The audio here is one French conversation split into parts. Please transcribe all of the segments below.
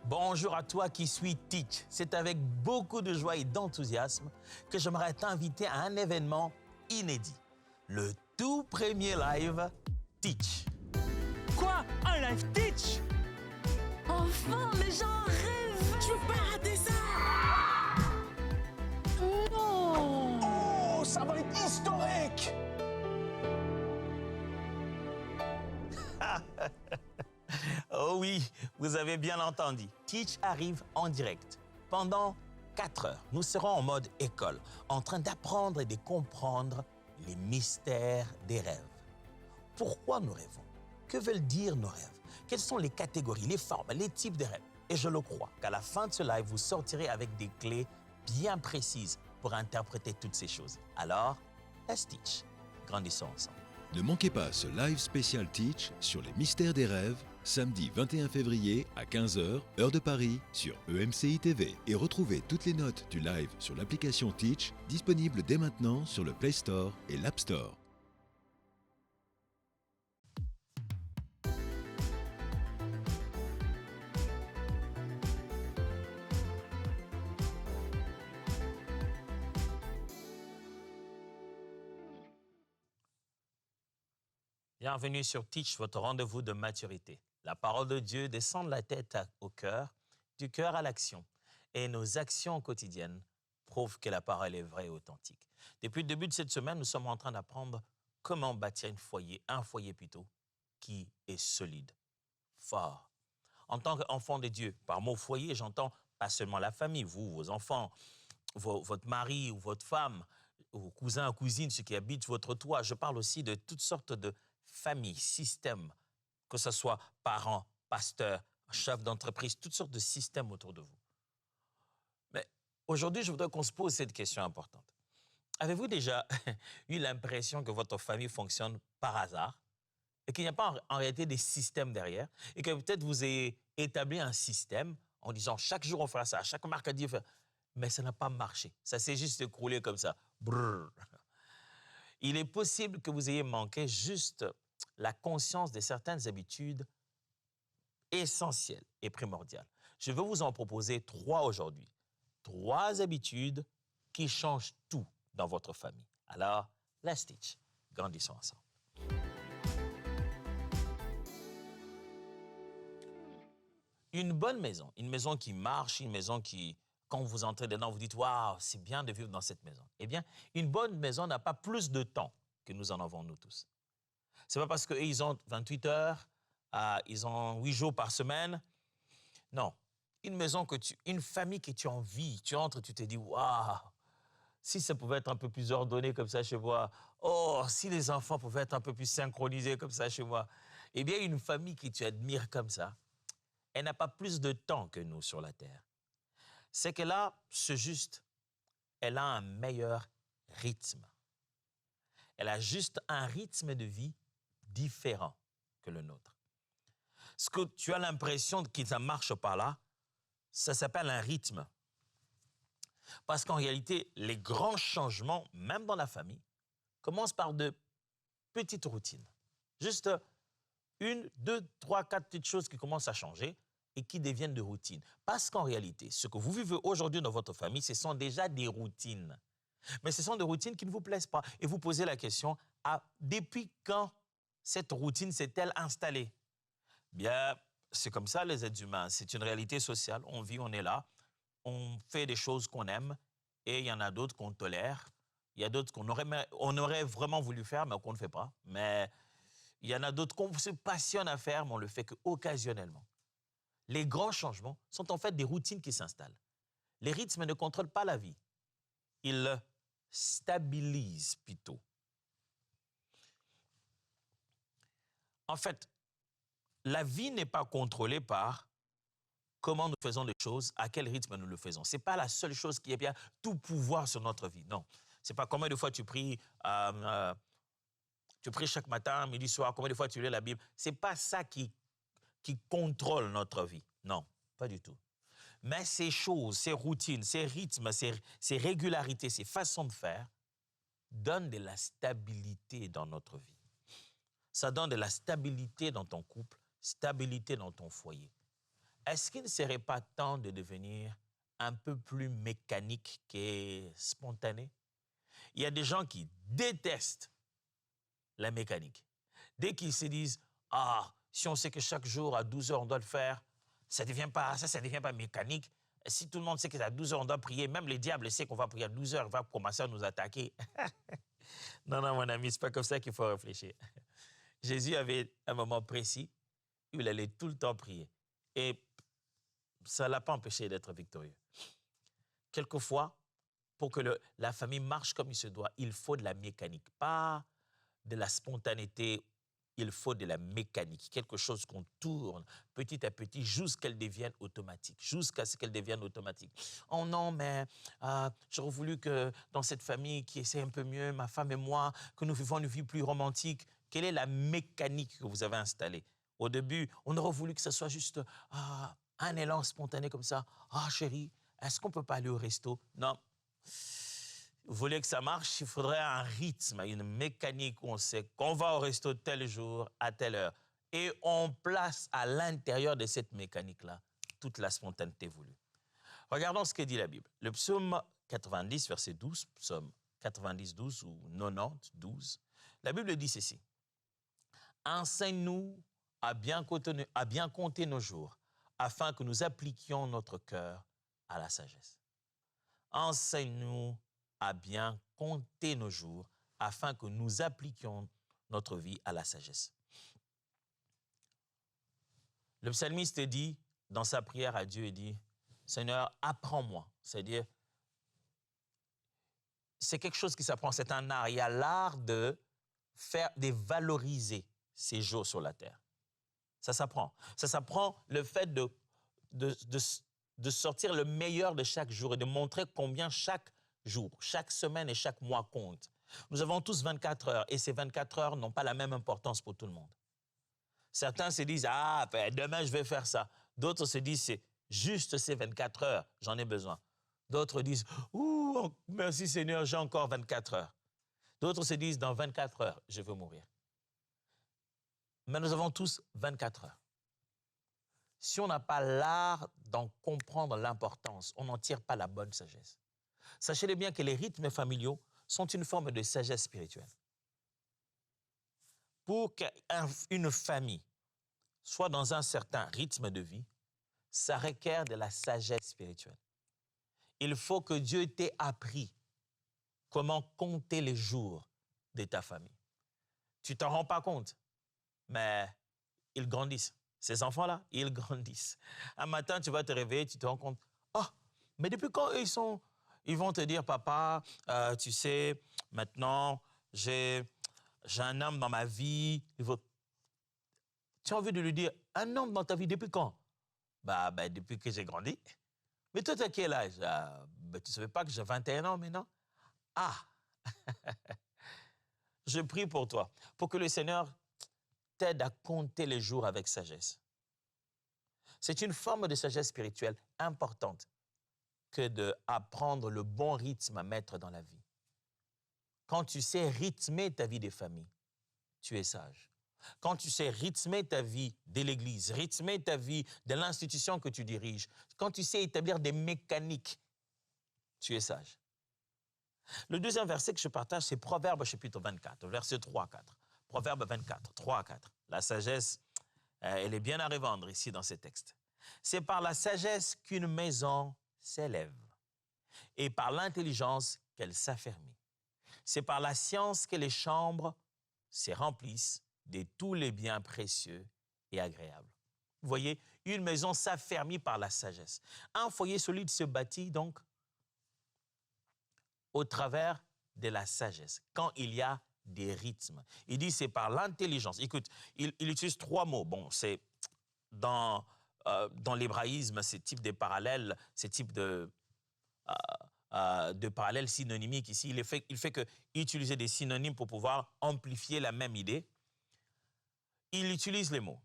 Bonjour à toi qui suis Teach. C'est avec beaucoup de joie et d'enthousiasme que j'aimerais t'inviter à un événement inédit. Le tout premier live Teach. Quoi? Un live Teach? Enfin, mais j'en rêve! Je veux pas rater ça! Non! Oh, ça va être historique! Oh oui, vous avez bien entendu. Teach arrive en direct. Pendant 4 heures, nous serons en mode école, en train d'apprendre et de comprendre les mystères des rêves. Pourquoi nous rêvons? Que veulent dire nos rêves? Quelles sont les catégories, les formes, les types de rêves? Et je le crois qu'à la fin de ce live, vous sortirez avec des clés bien précises pour interpréter toutes ces choses. Alors, let's Teach. Grandissons ensemble. Ne manquez pas ce live spécial Teach sur les mystères des rêves, samedi 21 février à 15h, heure de Paris, sur EMCI TV. Et retrouvez toutes les notes du live sur l'application Teach, disponible dès maintenant sur le Play Store et l'App Store. Bienvenue sur Teach, votre rendez-vous de maturité. La parole de Dieu descend de la tête au cœur, du cœur à l'action. Et nos actions quotidiennes prouvent que la parole est vraie et authentique. Depuis le début de cette semaine, nous sommes en train d'apprendre comment bâtir un foyer plutôt, qui est solide, fort. En tant qu'enfant de Dieu, par mot foyer, j'entends pas seulement la famille, vous, vos enfants, votre mari ou votre femme, vos cousins, cousines, ceux qui habitent votre toit. Je parle aussi de toutes sortes de famille, système, que ce soit parents, pasteurs, chefs d'entreprise, toutes sortes de systèmes autour de vous. Mais aujourd'hui, je voudrais qu'on se pose cette question importante. Avez-vous déjà eu l'impression que votre famille fonctionne par hasard et qu'il n'y a pas en réalité des systèmes derrière et que peut-être vous ayez établi un système en disant chaque jour on fera ça, chaque mercredi on fait... Mais ça n'a pas marché. Ça s'est juste écroulé comme ça. Brrr. Il est possible que vous ayez manqué juste la conscience de certaines habitudes essentielles et primordiales. Je veux vous en proposer 3 aujourd'hui. 3 habitudes qui changent tout dans votre famille. Alors, let's Teach. Grandissons ensemble. Une bonne maison, une maison qui marche, une maison qui, quand vous entrez dedans, vous dites « Waouh, c'est bien de vivre dans cette maison ». Eh bien, une bonne maison n'a pas plus de temps que nous en avons nous tous. Ce n'est pas parce qu'ils ont 28 heures, ils ont 8 jours par semaine. Non. Une famille que tu envies, tu entres, tu te dis « Waouh, si ça pouvait être un peu plus ordonné comme ça chez moi. Oh, si les enfants pouvaient être un peu plus synchronisés comme ça chez moi. » Eh bien, une famille que tu admires comme ça, elle n'a pas plus de temps que nous sur la terre. C'est qu'elle a elle a un meilleur rythme. Elle a juste un rythme de vie différent que le nôtre. Ce que tu as l'impression que ça ne marche pas là, ça s'appelle un rythme. Parce qu'en réalité, les grands changements, même dans la famille, commencent par de petites routines. Juste 1, 2, 3, 4 petites choses qui commencent à changer et qui deviennent de routines. Parce qu'en réalité, ce que vous vivez aujourd'hui dans votre famille, ce sont déjà des routines. Mais ce sont des routines qui ne vous plaisent pas. Et vous posez la question, depuis quand cette routine s'est-elle installée? Bien, c'est comme ça les êtres humains. C'est une réalité sociale. On vit, on est là. On fait des choses qu'on aime. Et il y en a d'autres qu'on tolère. Il y a d'autres qu'on aurait vraiment voulu faire, mais qu'on ne fait pas. Mais il y en a d'autres qu'on se passionne à faire, mais on ne le fait qu'occasionnellement. Les grands changements sont en fait des routines qui s'installent. Les rythmes ne contrôlent pas la vie. Ils stabilisent plutôt. En fait, la vie n'est pas contrôlée par comment nous faisons les choses, à quel rythme nous le faisons. Ce n'est pas la seule chose qui a bien tout pouvoir sur notre vie. Non. Ce n'est pas combien de fois tu pries chaque matin, midi, soir, combien de fois tu lis la Bible. Ce n'est pas ça qui contrôle notre vie. Non, pas du tout. Mais ces choses, ces routines, ces rythmes, ces régularités, ces façons de faire donnent de la stabilité dans notre vie. Ça donne de la stabilité dans ton couple, stabilité dans ton foyer. est-ce qu'il ne serait pas temps de devenir un peu plus mécanique que spontané? Il y a des gens qui détestent la mécanique. Dès qu'ils se disent « Ah, si on sait que chaque jour à 12 heures on doit le faire, ça ne devient pas mécanique. Si tout le monde sait qu'à 12 heures on doit prier, même les diables savent qu'on va prier à 12 heures, ils vont commencer à nous attaquer. » Non, mon ami, ce n'est pas comme ça qu'il faut réfléchir. Jésus avait un moment précis où il allait tout le temps prier. Et ça ne l'a pas empêché d'être victorieux. Quelquefois, pour que la famille marche comme il se doit, il faut de la mécanique, pas de la spontanéité. Il faut de la mécanique, quelque chose qu'on tourne petit à petit jusqu'à ce qu'elle devienne automatique. Oh non, mais j'aurais voulu que dans cette famille qui essaie un peu mieux, ma femme et moi, que nous vivons une vie plus romantique. Quelle est la mécanique que vous avez installée? Au début, on aurait voulu que ce soit juste un élan spontané comme ça. Ah, chérie, est-ce qu'on ne peut pas aller au resto? Non. Vous voulez que ça marche, il faudrait un rythme, une mécanique où on sait qu'on va au resto tel jour, à telle heure. Et on place à l'intérieur de cette mécanique-là toute la spontanéité voulue. Regardons ce que dit la Bible. Le psaume 90, verset 12, psaume 90, 12 ou 90, 12, la Bible dit ceci. « Enseigne-nous à bien compter nos jours, afin que nous appliquions notre cœur à la sagesse. » Enseigne-nous à bien compter nos jours, afin que nous appliquions notre vie à la sagesse. Le psalmiste dit, dans sa prière à Dieu, il dit, « Seigneur, apprends-moi. » C'est-à-dire, c'est quelque chose qui s'apprend, c'est un art. Il y a l'art de valoriser ces jours sur la terre. Ça s'apprend. Ça s'apprend le fait de sortir le meilleur de chaque jour et de montrer combien chaque jour, chaque semaine et chaque mois compte. Nous avons tous 24 heures et ces 24 heures n'ont pas la même importance pour tout le monde. Certains se disent « Ah, ben, demain je vais faire ça ». D'autres se disent « C'est juste ces 24 heures, j'en ai besoin ». D'autres disent « Ouh, merci Seigneur, j'ai encore 24 heures ». D'autres se disent « Dans 24 heures, je veux mourir ». Mais nous avons tous 24 heures. Si on n'a pas l'art d'en comprendre l'importance, on n'en tire pas la bonne sagesse. Sachez-le bien que les rythmes familiaux sont une forme de sagesse spirituelle. Pour qu'une famille soit dans un certain rythme de vie, ça requiert de la sagesse spirituelle. Il faut que Dieu t'ait appris comment compter les jours de ta famille. Tu ne t'en rends pas compte, mais ils grandissent. Ces enfants-là, ils grandissent. Un matin, tu vas te réveiller, tu te rends compte, « Oh, mais depuis quand ils vont te dire, papa, tu sais, maintenant, j'ai un homme dans ma vie. » Tu as envie de lui dire, « Un homme dans ta vie, depuis quand ?»« Bah, depuis que j'ai grandi. »« Mais toi, tu as quel âge ?»« Tu ne savais pas que j'ai 21 ans maintenant ?»« Ah !» Je prie pour toi, pour que le Seigneur t'aide à compter les jours avec sagesse. C'est une forme de sagesse spirituelle importante que d'apprendre le bon rythme à mettre dans la vie. Quand tu sais rythmer ta vie de famille, tu es sage. Quand tu sais rythmer ta vie de l'Église, rythmer ta vie de l'institution que tu diriges, quand tu sais établir des mécaniques, tu es sage. Le deuxième verset que je partage, c'est Proverbe chapitre 24, verset 3 à 4. Proverbe 24, 3 à 4. La sagesse, elle est bien à revendre ici dans ces textes. C'est par la sagesse qu'une maison s'élève et par l'intelligence qu'elle s'affermit. C'est par la science que les chambres se remplissent de tous les biens précieux et agréables. Vous voyez, une maison s'affermit par la sagesse. Un foyer solide se bâtit donc au travers de la sagesse, quand il y a des rythmes. Il dit c'est par l'intelligence. Écoute, il utilise 3 mots. Bon, c'est dans l'hébraïsme, ces types de parallèles, ces types de parallèles synonymiques ici, il fait que utiliser des synonymes pour pouvoir amplifier la même idée. Il utilise les mots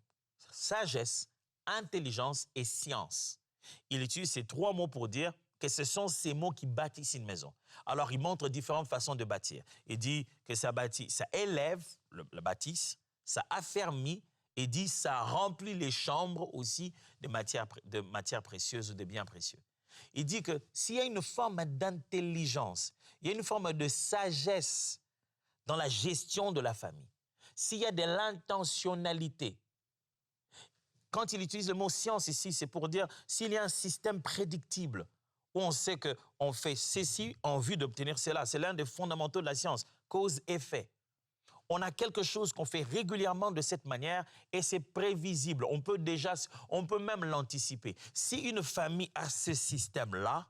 sagesse, intelligence et science. Il utilise ces 3 mots pour dire que ce sont ces mots qui bâtissent une maison. Alors, il montre différentes façons de bâtir. Il dit que ça bâtit, ça élève, le bâtisse, ça affermit Et dit, ça remplit les chambres aussi de matières précieuses ou de biens précieux. Il dit que s'il y a une forme d'intelligence, il y a une forme de sagesse dans la gestion de la famille, s'il y a de l'intentionnalité, quand il utilise le mot science ici, c'est pour dire s'il y a un système prédictible où on sait qu'on fait ceci en vue d'obtenir cela. C'est l'un des fondamentaux de la science, cause-effet. On a quelque chose qu'on fait régulièrement de cette manière et c'est prévisible. On peut même l'anticiper. Si une famille a ce système-là,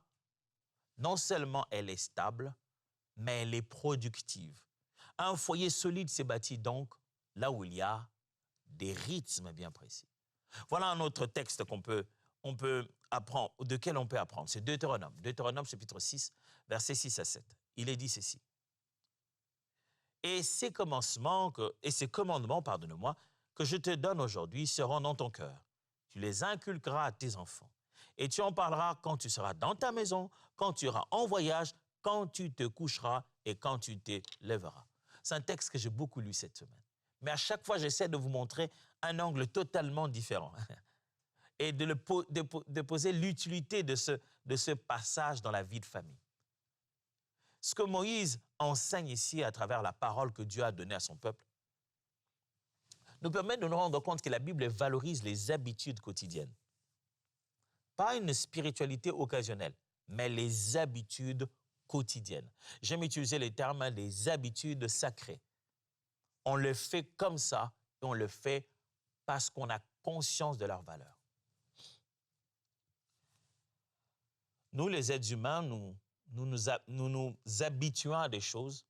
non seulement elle est stable, mais elle est productive. Un foyer solide s'est bâti donc là où il y a des rythmes bien précis. Voilà un autre texte qu'on peut apprendre, duquel on peut apprendre. C'est Deutéronome. Deutéronome chapitre 6, versets 6 à 7. Il est dit ceci. Et ces commandements, que je te donne aujourd'hui seront dans ton cœur. Tu les inculqueras à tes enfants. Et tu en parleras quand tu seras dans ta maison, quand tu iras en voyage, quand tu te coucheras et quand tu te lèveras. C'est un texte que j'ai beaucoup lu cette semaine. Mais à chaque fois, j'essaie de vous montrer un angle totalement différent et de poser l'utilité de ce passage dans la vie de famille. Ce que Moïse enseigne ici à travers la parole que Dieu a donnée à son peuple nous permet de nous rendre compte que la Bible valorise les habitudes quotidiennes. Pas une spiritualité occasionnelle, mais les habitudes quotidiennes. J'aime utiliser les termes des habitudes sacrées. On le fait comme ça et on le fait parce qu'on a conscience de leur valeur. Nous, les êtres humains, nous nous habituons à des choses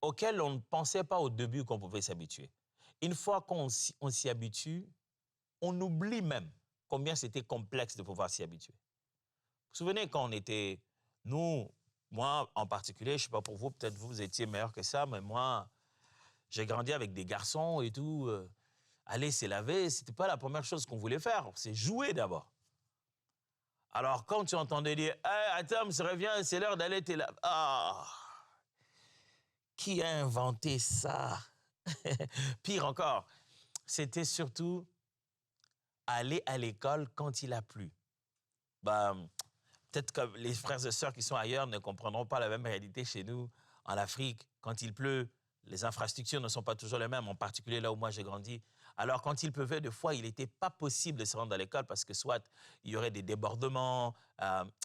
auxquelles on ne pensait pas au début qu'on pouvait s'habituer. Une fois qu'on s'y habitue, on oublie même combien c'était complexe de pouvoir s'y habituer. Vous vous souvenez quand on était, moi en particulier, je ne sais pas pour vous, peut-être vous étiez meilleur que ça, mais moi, j'ai grandi avec des garçons et tout. Aller se laver, ce n'était pas la première chose qu'on voulait faire, c'est jouer d'abord. Alors, quand tu entendais dire « Hey, attends, se reviens, c'est l'heure d'aller te laver. » Ah! Qui a inventé ça? Pire encore, c'était surtout aller à l'école quand il a plu. Peut-être que les frères et sœurs qui sont ailleurs ne comprendront pas la même réalité chez nous, en Afrique. Quand il pleut, les infrastructures ne sont pas toujours les mêmes, en particulier là où moi j'ai grandi. Alors, quand il pleuvait, des fois, il n'était pas possible de se rendre à l'école parce que soit il y aurait des débordements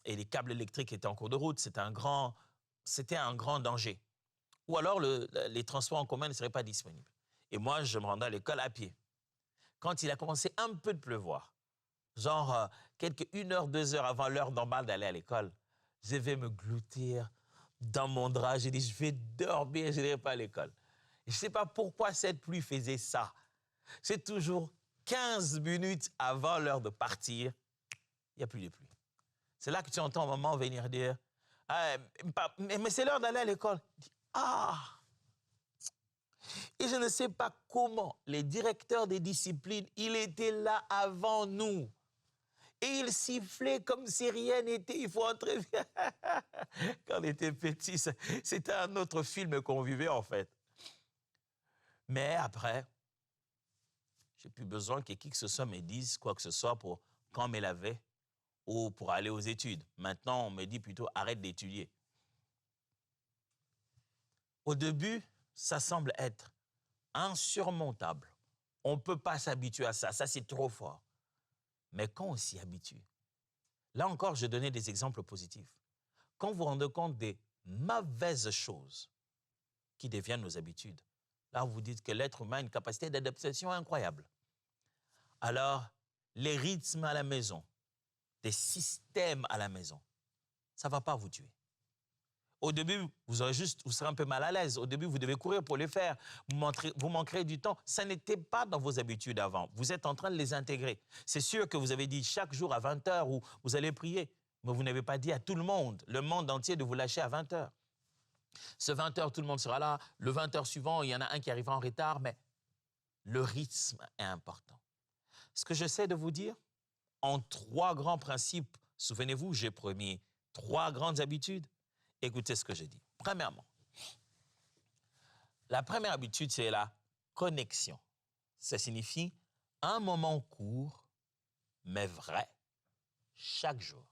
et les câbles électriques étaient en cours de route. C'était un grand danger. Ou alors, les transports en commun ne seraient pas disponibles. Et moi, je me rendais à l'école à pied. Quand il a commencé un peu de pleuvoir, genre quelques 1 heure, 2 heures avant l'heure normale d'aller à l'école, je vais me gloutir dans mon drap. J'ai dit, je vais dormir, je n'irai pas à l'école. Et je ne sais pas pourquoi cette pluie faisait ça. C'est toujours 15 minutes avant l'heure de partir, il n'y a plus de pluie. C'est là que tu entends maman venir dire mais c'est l'heure d'aller à l'école. Ah! Et je ne sais pas comment les directeurs des disciplines, il était là avant nous. Et il sifflait comme si rien n'était. Il faut entrer. Quand on était petit, c'était un autre film qu'on vivait en fait. Mais après, j'ai plus besoin que qui que ce soit me dise quoi que ce soit pour quand me laver ou pour aller aux études. Maintenant, on me dit plutôt arrête d'étudier. Au début, ça semble être insurmontable. On ne peut pas s'habituer à ça. Ça, c'est trop fort. Mais quand on s'y habitue, là encore, je donnais des exemples positifs. Quand vous vous rendez compte des mauvaises choses qui deviennent nos habitudes, là, vous dites que l'être humain a une capacité d'adaptation incroyable. Alors, les rythmes à la maison, des systèmes à la maison, ça ne va pas vous tuer. Au début, vous serez un peu mal à l'aise. Au début, vous devez courir pour les faire. Vous manquerez du temps. Ça n'était pas dans vos habitudes avant. Vous êtes en train de les intégrer. C'est sûr que vous avez dit chaque jour à 20 h où vous allez prier. Mais vous n'avez pas dit à tout le monde entier de vous lâcher à 20 h. Ce 20 h, tout le monde sera là. Le 20 h suivant, il y en a un qui arrivera en retard. Mais le rythme est important. Ce que j'essaie de vous dire, en 3 grands principes, souvenez-vous, j'ai promis 3 grandes habitudes. Écoutez ce que je dis. Premièrement, la première habitude, c'est la connexion. Ça signifie un moment court, mais vrai, chaque jour.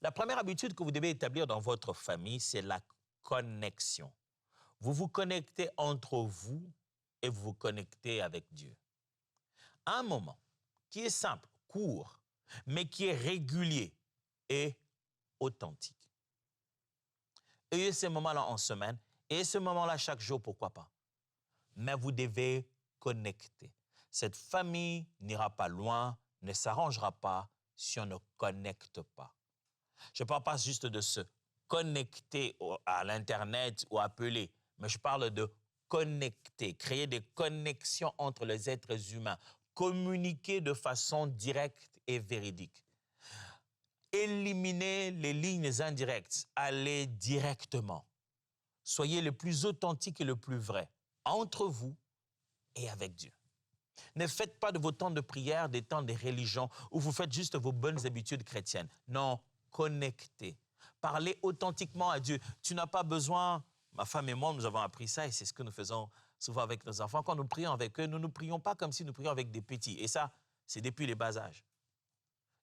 La première habitude que vous devez établir dans votre famille, c'est la connexion. Vous vous connectez entre vous et vous vous connectez avec Dieu. Un moment qui est simple, court, mais qui est régulier et authentique. Ayez ce moment-là en semaine et ce moment-là chaque jour, pourquoi pas. Mais vous devez connecter. Cette famille n'ira pas loin, ne s'arrangera pas si on ne connecte pas. Je ne parle pas juste de se connecter à l'Internet ou appeler, mais je parle de connecter, créer des connexions entre les êtres humains, communiquer de façon directe et véridique. Éliminez les lignes indirectes, allez directement. Soyez le plus authentique et le plus vrai entre vous et avec Dieu. Ne faites pas de vos temps de prière des temps des religions où vous faites juste vos bonnes habitudes chrétiennes. Non, connectez. Parlez authentiquement à Dieu. Tu n'as pas besoin, ma femme et moi, nous avons appris ça et c'est ce que nous faisons souvent avec nos enfants. Quand nous prions avec eux, nous ne prions pas comme si nous prions avec des petits. Et ça, c'est depuis les bas âges.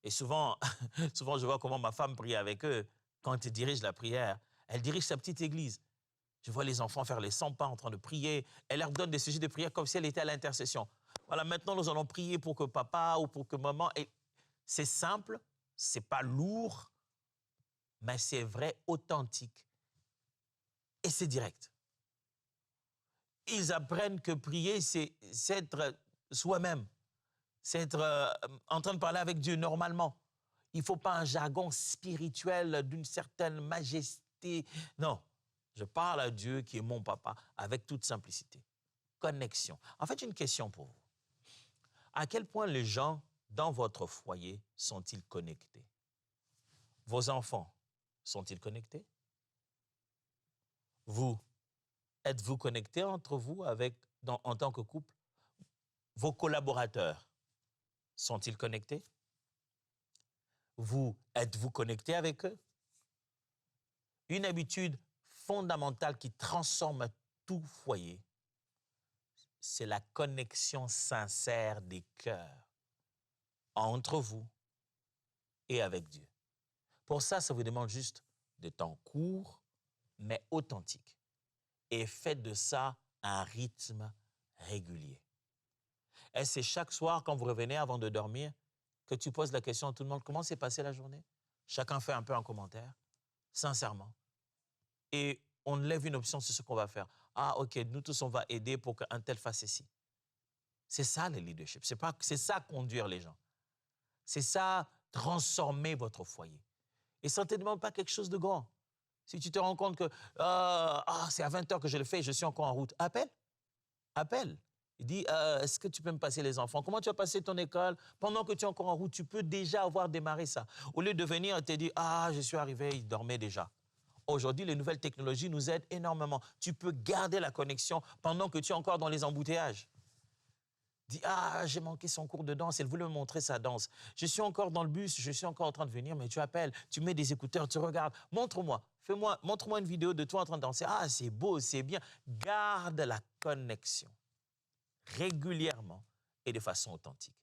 Et souvent, je vois comment ma femme prie avec eux. Quand elle dirige la prière, elle dirige sa petite église. Je vois les enfants faire les 100 pas en train de prier. Elle leur donne des sujets de prière comme si elle était à l'intercession. Voilà, maintenant, nous allons prier pour que papa ou pour que maman... Et c'est simple, c'est pas lourd, mais c'est vrai, authentique. Et c'est direct. Ils apprennent que prier, c'est être soi-même. C'est être en train de parler avec Dieu normalement. Il ne faut pas un jargon spirituel d'une certaine majesté. Non, je parle à Dieu qui est mon papa avec toute simplicité. Connexion. En fait, j'ai une question pour vous. À quel point les gens dans votre foyer sont-ils connectés? Vos enfants sont-ils connectés? Vous, êtes-vous connectés entre vous en tant que couple? Vos collaborateurs sont-ils connectés? Vous, êtes-vous connectés avec eux? Une habitude fondamentale qui transforme tout foyer, c'est la connexion sincère des cœurs entre vous et avec Dieu. Pour ça, ça vous demande juste des temps courts, mais authentiques. Et faites de ça un rythme régulier. Et c'est chaque soir, quand vous revenez avant de dormir, que tu poses la question à tout le monde, comment s'est passée la journée? Chacun fait un peu un commentaire, sincèrement. Et on lève une option sur ce qu'on va faire. Ah, OK, nous tous, on va aider pour qu'un tel fasse ceci. C'est ça, le leadership. C'est ça, conduire les gens. C'est ça, transformer votre foyer. Et ça ne te demande pas quelque chose de grand. Si tu te rends compte que c'est à 20h que je le fais et je suis encore en route, appelle. Il dit, est-ce que tu peux me passer les enfants? Comment tu as passé ton école? Pendant que tu es encore en route, tu peux déjà avoir démarré ça. Au lieu de venir et te dire, je suis arrivé, il dormait déjà. Aujourd'hui, les nouvelles technologies nous aident énormément. Tu peux garder la connexion pendant que tu es encore dans les embouteillages. Dis, j'ai manqué son cours de danse, elle voulait me montrer sa danse. Je suis encore dans le bus, je suis encore en train de venir, mais tu appelles, tu mets des écouteurs, tu regardes. Montre-moi une vidéo de toi en train de danser. C'est beau, c'est bien. Garde la connexion régulièrement et de façon authentique.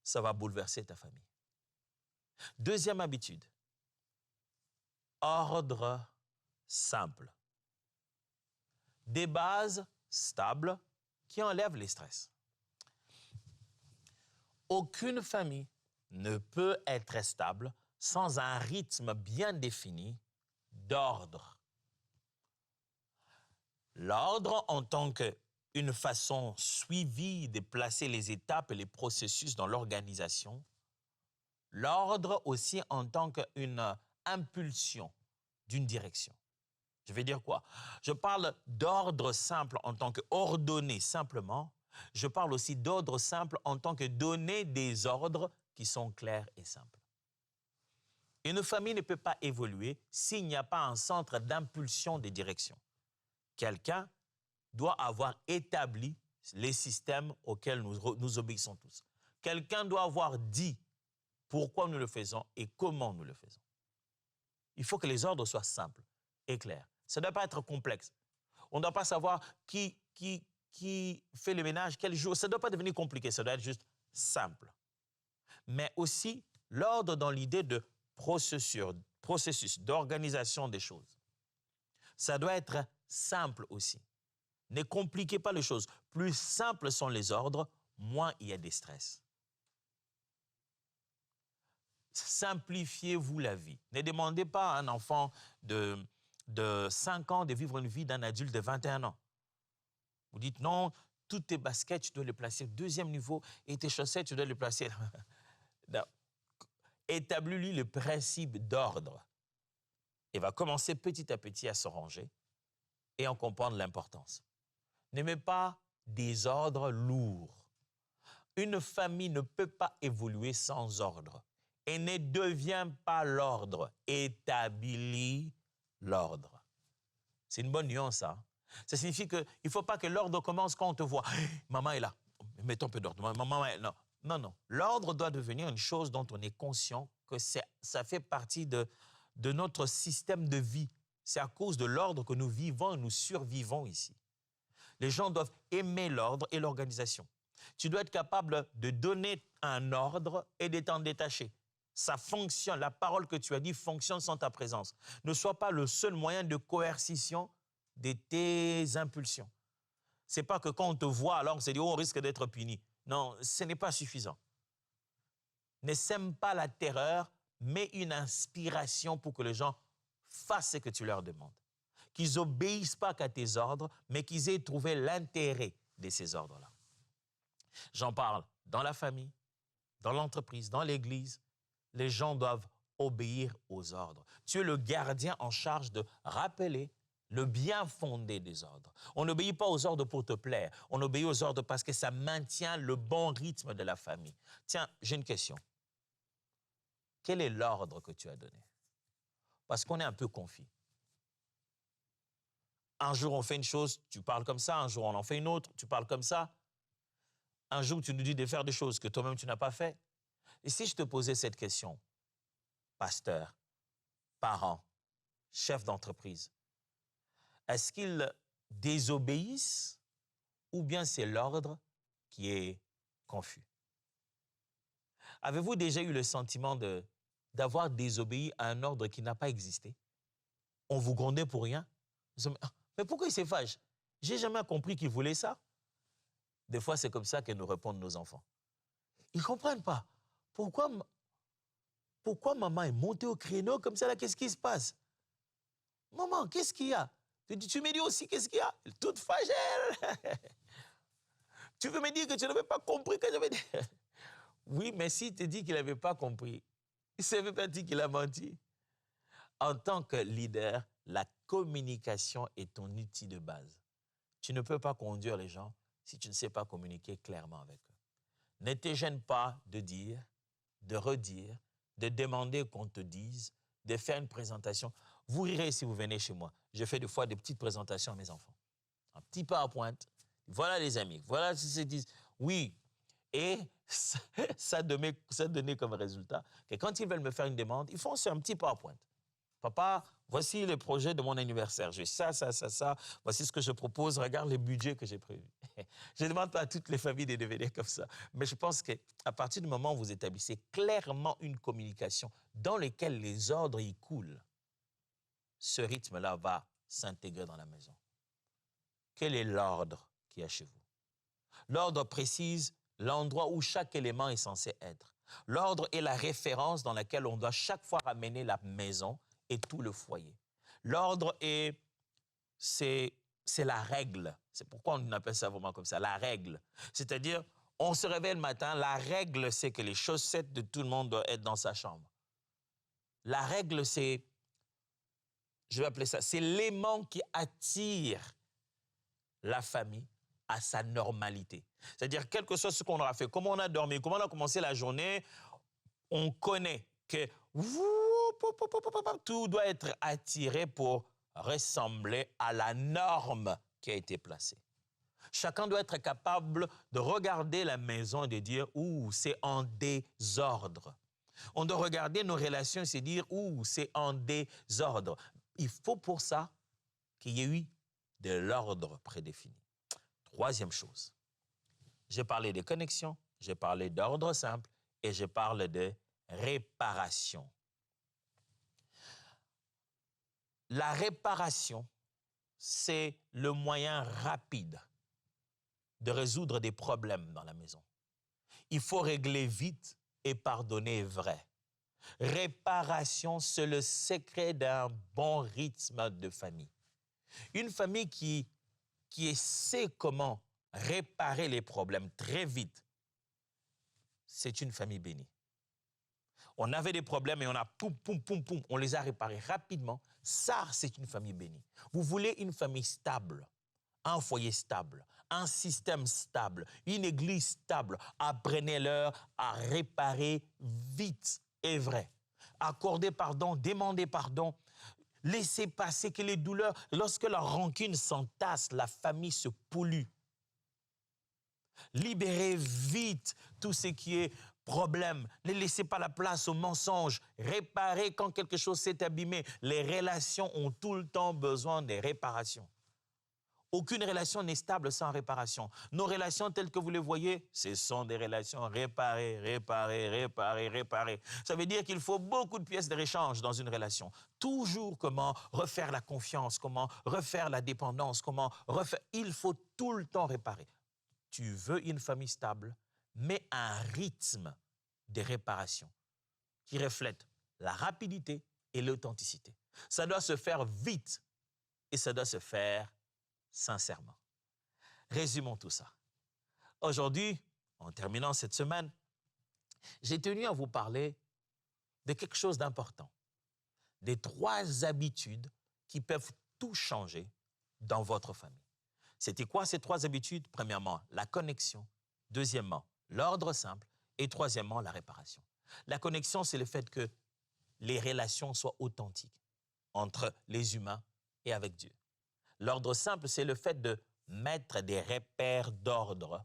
Ça va bouleverser ta famille. Deuxième habitude, ordre simple. Des bases stables qui enlèvent les stress. Aucune famille ne peut être stable sans un rythme bien défini d'ordre. L'ordre en tant qu'une façon suivie de placer les étapes et les processus dans l'organisation. L'ordre aussi en tant qu'une impulsion d'une direction. Je vais dire quoi? Je parle d'ordre simple en tant qu'ordonner simplement. Je parle aussi d'ordre simple en tant que donner des ordres qui sont clairs et simples. Une famille ne peut pas évoluer s'il n'y a pas un centre d'impulsion de direction. Quelqu'un doit avoir établi les systèmes auxquels nous obéissons tous. Quelqu'un doit avoir dit pourquoi nous le faisons et comment nous le faisons. Il faut que les ordres soient simples et clairs. Ça ne doit pas être complexe. On ne doit pas savoir qui qui fait le ménage, quel jour, ça ne doit pas devenir compliqué, ça doit être juste simple. Mais aussi l'ordre dans l'idée de processus d'organisation des choses. Ça doit être simple aussi. Ne compliquez pas les choses. Plus simples sont les ordres, moins il y a des stress. Simplifiez-vous la vie. Ne demandez pas à un enfant de 5 ans de vivre une vie d'un adulte de 21 ans. Vous dites non, toutes tes baskets, tu dois les placer au 2e niveau et tes chaussettes, tu dois les placer. Établis-lui le principe d'ordre. Il va commencer petit à petit à se ranger et en comprendre l'importance. N'aimez pas des ordres lourds. Une famille ne peut pas évoluer sans ordre et ne devient pas l'ordre. Établis l'ordre. C'est une bonne nuance, ça. Ça signifie qu'il ne faut pas que l'ordre commence quand on te voit. Maman est là. Mettons un peu d'ordre. Maman est là. Non. L'ordre doit devenir une chose dont on est conscient que ça fait partie de notre système de vie. C'est à cause de l'ordre que nous vivons et nous survivons ici. Les gens doivent aimer l'ordre et l'organisation. Tu dois être capable de donner un ordre et de t'en détacher. Ça fonctionne. La parole que tu as dit fonctionne sans ta présence. Ne sois pas le seul moyen de coercition de tes impulsions. Ce n'est pas que quand on te voit, alors on se dit, oh, on risque d'être puni. Non, ce n'est pas suffisant. Ne sème pas la terreur, mais une inspiration pour que les gens fassent ce que tu leur demandes. Qu'ils n'obéissent pas qu'à tes ordres, mais qu'ils aient trouvé l'intérêt de ces ordres-là. J'en parle dans la famille, dans l'entreprise, dans l'église. Les gens doivent obéir aux ordres. Tu es le gardien en charge de rappeler le bien fondé des ordres. On n'obéit pas aux ordres pour te plaire. On obéit aux ordres parce que ça maintient le bon rythme de la famille. Tiens, j'ai une question. Quel est l'ordre que tu as donné? Parce qu'on est un peu confus. Un jour, on fait une chose, tu parles comme ça. Un jour, on en fait une autre, tu parles comme ça. Un jour, tu nous dis de faire des choses que toi-même, tu n'as pas fait. Et si je te posais cette question, pasteur, parent, chef d'entreprise, est-ce qu'ils désobéissent ou bien c'est l'ordre qui est confus? Avez-vous déjà eu le sentiment d'avoir désobéi à un ordre qui n'a pas existé? On vous grondait pour rien? Mais pourquoi il se fâche? J'ai jamais compris qu'il voulait ça. Des fois, c'est comme ça que nous répondent nos enfants. Ils ne comprennent pas. Pourquoi maman est montée au créneau comme ça, là, qu'est-ce qui se passe? Maman, qu'est-ce qu'il y a? Tu me dis aussi qu'est-ce qu'il y a? Toute fagelle. Tu veux me dire que tu n'avais pas compris que j'avais dit? Oui, mais s'il te dit qu'il n'avait pas compris, ça veut pas dire qu'il a menti. En tant que leader, la communication est ton outil de base. Tu ne peux pas conduire les gens si tu ne sais pas communiquer clairement avec eux. Ne te gêne pas de dire, de redire, de demander qu'on te dise, de faire une présentation. Vous rirez si vous venez chez moi. Je fais des fois des petites présentations à mes enfants. Un petit PowerPoint. Voilà les amis. Voilà ce qu'ils disent. Oui. Et ça donnait comme résultat que quand ils veulent me faire une demande, ils font sur un petit PowerPoint. Papa, voici les projets de mon anniversaire. J'ai ça. Voici ce que je propose. Regarde les budgets que j'ai prévus. Je ne demande pas à toutes les familles de devenir comme ça. Mais je pense qu'à partir du moment où vous établissez clairement une communication dans laquelle les ordres y coulent, ce rythme-là va s'intégrer dans la maison. Quel est l'ordre qu'il y a chez vous? L'ordre précise l'endroit où chaque élément est censé être. L'ordre est la référence dans laquelle on doit chaque fois ramener la maison et tout le foyer. L'ordre c'est la règle. C'est pourquoi on appelle ça vraiment comme ça, la règle. C'est-à-dire, on se réveille le matin, la règle, c'est que les chaussettes de tout le monde doivent être dans sa chambre. La règle, c'est, je vais appeler ça, c'est l'aimant qui attire la famille à sa normalité. C'est-à-dire, quel que soit ce qu'on aura fait, comment on a dormi, comment on a commencé la journée, on connaît que tout doit être attiré pour ressembler à la norme qui a été placée. Chacun doit être capable de regarder la maison et de dire « Ouh, c'est en désordre ». On doit regarder nos relations et se dire « Ouh, c'est en désordre ». Il faut pour ça qu'il y ait eu de l'ordre prédéfini. Troisième chose, j'ai parlé de connexion, j'ai parlé d'ordre simple et je parle de réparation. La réparation, c'est le moyen rapide de résoudre des problèmes dans la maison. Il faut régler vite et pardonner vrai. Réparation, c'est le secret d'un bon rythme de famille. Une famille qui sait comment réparer les problèmes très vite, c'est une famille bénie. On avait des problèmes et on a on les a réparés rapidement. Ça, c'est une famille bénie. Vous voulez une famille stable, un foyer stable, un système stable, une église stable. Apprenez-leur à réparer vite et vrai. Accordez pardon, demandez pardon. Laissez passer que les douleurs, lorsque la rancune s'entasse, la famille se pollue. Libérez vite tout ce qui est problème. Ne laissez pas la place aux mensonges. Réparez quand quelque chose s'est abîmé. Les relations ont tout le temps besoin de réparation. Aucune relation n'est stable sans réparation. Nos relations telles que vous les voyez, ce sont des relations réparées, réparées, réparées, réparées. Ça veut dire qu'il faut beaucoup de pièces de réchange dans une relation. Toujours comment refaire la confiance, comment refaire la dépendance, comment refaire... Il faut tout le temps réparer. Tu veux une famille stable, mais un rythme de réparation qui reflète la rapidité et l'authenticité. Ça doit se faire vite et ça doit se faire sincèrement. Résumons tout ça. Aujourd'hui, en terminant cette semaine, j'ai tenu à vous parler de quelque chose d'important. Des 3 habitudes qui peuvent tout changer dans votre famille. C'était quoi ces 3 habitudes? Premièrement, la connexion. Deuxièmement, l'ordre simple. Et troisièmement, la réparation. La connexion, c'est le fait que les relations soient authentiques entre les humains et avec Dieu. L'ordre simple, c'est le fait de mettre des repères d'ordre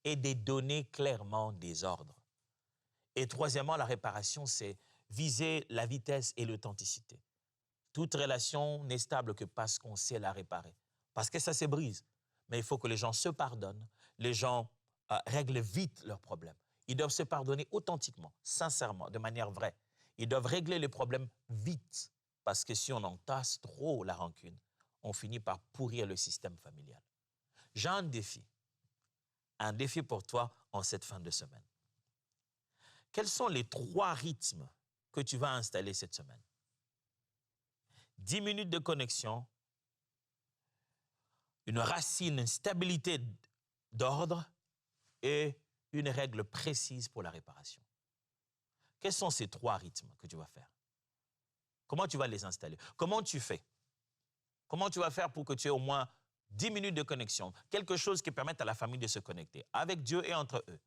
et de donner clairement des ordres. Et troisièmement, la réparation, c'est viser la vitesse et l'authenticité. Toute relation n'est stable que parce qu'on sait la réparer. Parce que ça se brise. Mais il faut que les gens se pardonnent, les gens règlent vite leurs problèmes. Ils doivent se pardonner authentiquement, sincèrement, de manière vraie. Ils doivent régler les problèmes vite. Parce que si on entasse trop la rancune, on finit par pourrir le système familial. J'ai un défi pour toi en cette fin de semaine. Quels sont les 3 rythmes que tu vas installer cette semaine? 10 minutes de connexion, une racine, une stabilité d'ordre et une règle précise pour la réparation. Quels sont ces 3 rythmes que tu vas faire? Comment tu vas les installer? Comment tu fais? Comment tu vas faire pour que tu aies au moins 10 minutes de connexion? Quelque chose qui permette à la famille de se connecter avec Dieu et entre eux.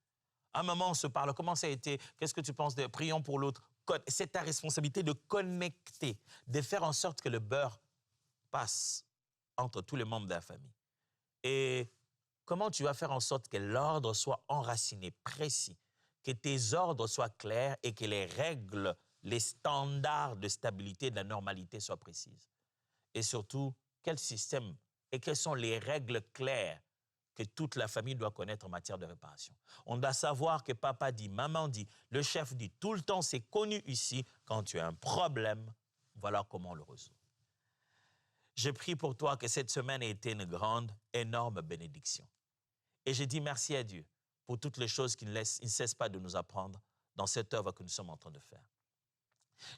À un moment, on se parle. Comment ça a été? Qu'est-ce que tu penses de prions pour l'autre? C'est ta responsabilité de connecter, de faire en sorte que le beurre passe entre tous les membres de la famille. Et comment tu vas faire en sorte que l'ordre soit enraciné, précis, que tes ordres soient clairs et que les règles, les standards de stabilité, de la normalité soient précises? Et surtout, quel système et quelles sont les règles claires que toute la famille doit connaître en matière de réparation? On doit savoir que papa dit, maman dit, le chef dit, tout le temps, c'est connu ici. Quand tu as un problème, voilà comment on le résout. Je prie pour toi que cette semaine ait été une grande, énorme bénédiction. Et je dis merci à Dieu pour toutes les choses qu'il ne cesse pas de nous apprendre dans cette œuvre que nous sommes en train de faire.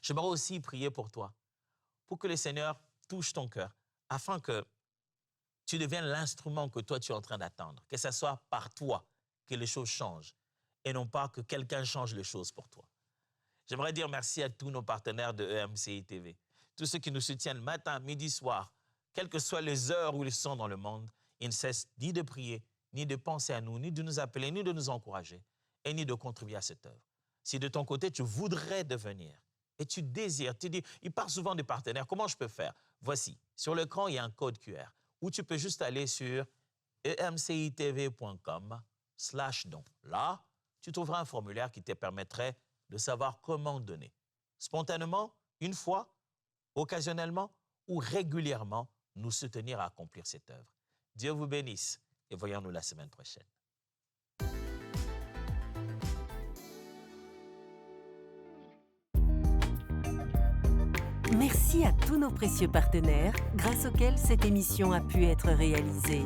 J'aimerais aussi prier pour toi, pour que le Seigneur touche ton cœur, afin que tu deviennes l'instrument que toi tu es en train d'attendre, que ce soit par toi que les choses changent et non pas que quelqu'un change les choses pour toi. J'aimerais dire merci à tous nos partenaires de EMCI TV, tous ceux qui nous soutiennent matin, midi, soir, quelles que soient les heures où ils sont dans le monde, ils ne cessent ni de prier, ni de penser à nous, ni de nous appeler, ni de nous encourager, et ni de contribuer à cette œuvre. Si de ton côté tu voudrais devenir, et tu désires, tu dis, il parle souvent de partenaires, comment je peux faire? Voici, sur l'écran, il y a un code QR où tu peux juste aller sur emcitv.com/don. Là, tu trouveras un formulaire qui te permettrait de savoir comment donner. Spontanément, une fois, occasionnellement ou régulièrement, nous soutenir à accomplir cette œuvre. Dieu vous bénisse et et voyons-nous la semaine prochaine. Merci à tous nos précieux partenaires grâce auxquels cette émission a pu être réalisée.